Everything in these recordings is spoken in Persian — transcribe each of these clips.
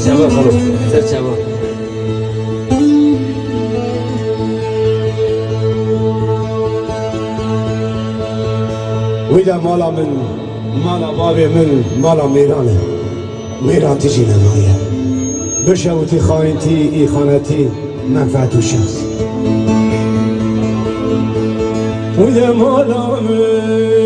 سرچابا خانم سرچابا ویدا مالا من مالا بابی من مالا میرانه میران تیجی نمایه بشوتی خاینتی ای خانتی منفعت و شخص ویدا مالا من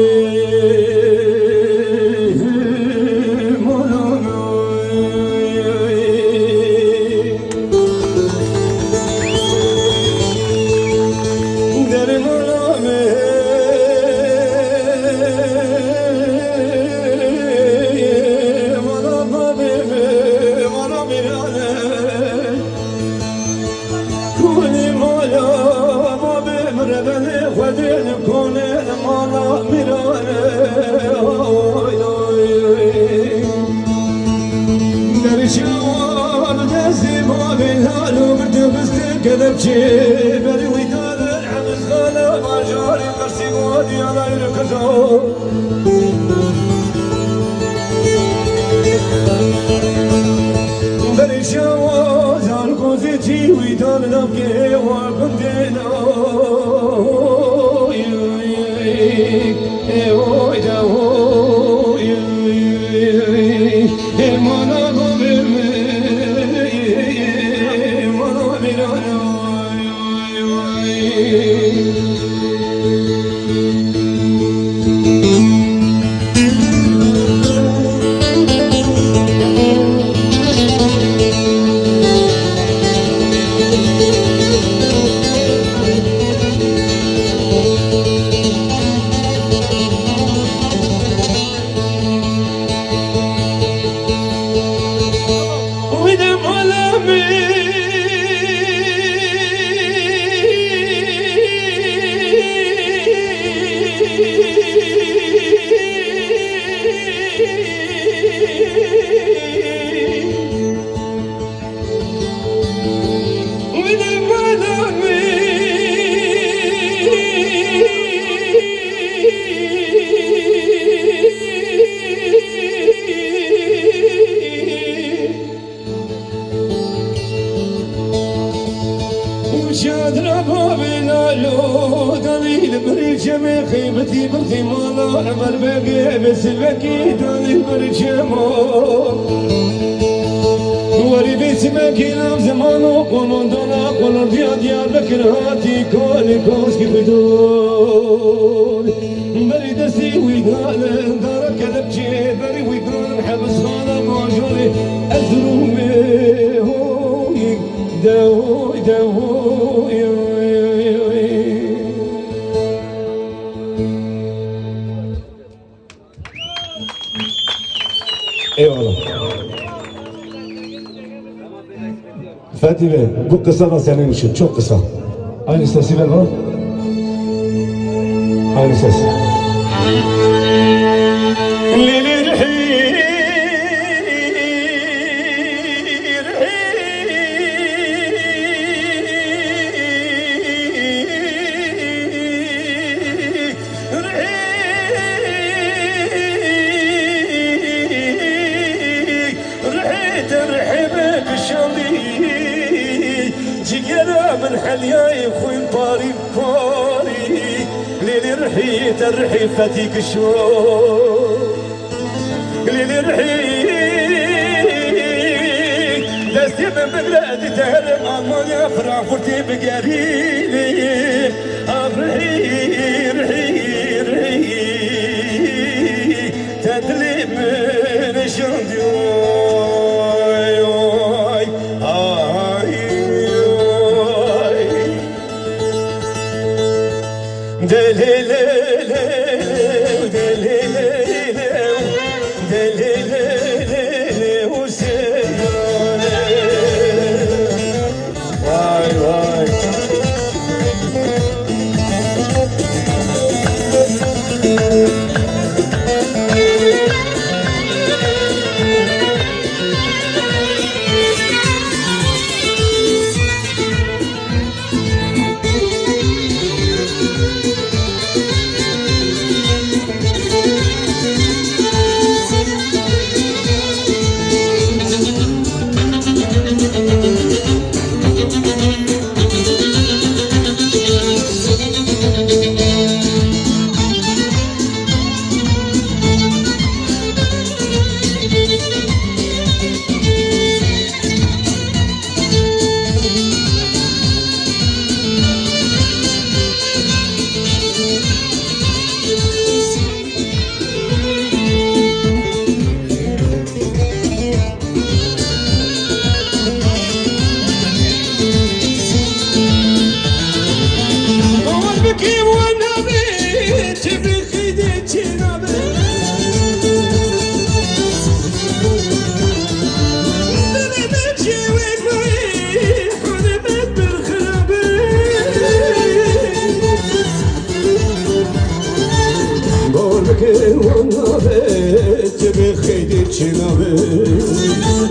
كذبتي بري وداد العمز غلا ما جاري قرسي وادي على يركزو بري شواز على كوزيتي وداد نبكي وكنتينا خيبتي برثي مالا عمر بقي بس البكي داني برجمو وري بيت مكي لام زمانو قولون دولا قولون ديار بكر هاتي كوني كوسكي بدون بري دسي ويدان دارك كذبتي بري ويدان حبس خانا ماجوري أزرومي هوي داوي داوي Eyvallah. Fethi Bey, bu kısa da senin için, çok kısa. Aynı sesi ver bana. Aynı ses. من حلياي خوي باري باري ليلي رحيت الرحي فاتيك شو ليلي رحيت دستي من بلادي تهرم أما يا فرانكفورتي بقريلي أفرحي رحي رحي تدلي من شنديو نابت جبه خیلی چی نابت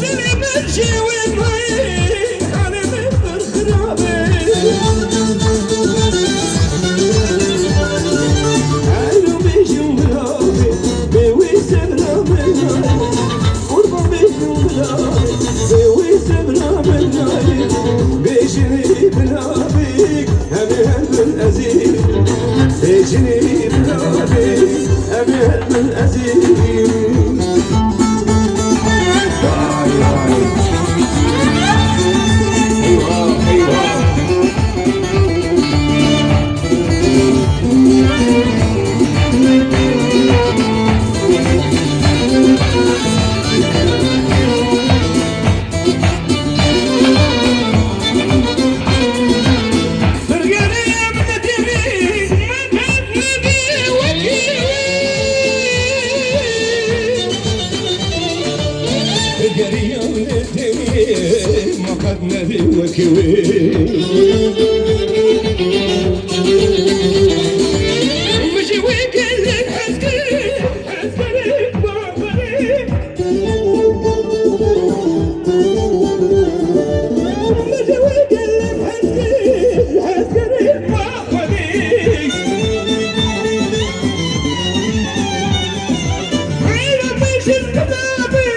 دلي برشي وماي حالي من خرابي عينو بيجم بلابي بيويسم نابت قربا بيجم بلابي بيويسم نابت بيجني بلابي همي هلب الأزيم بيجني بلابي همي هلب الأزيم نبي وكوي مشي ويكل الحسكري حسكري بابري مشي ويكل الحسكري حسكري بابري عينا بيش الكتابي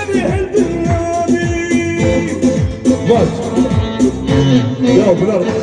أبي هالبنابي بس يا بلاد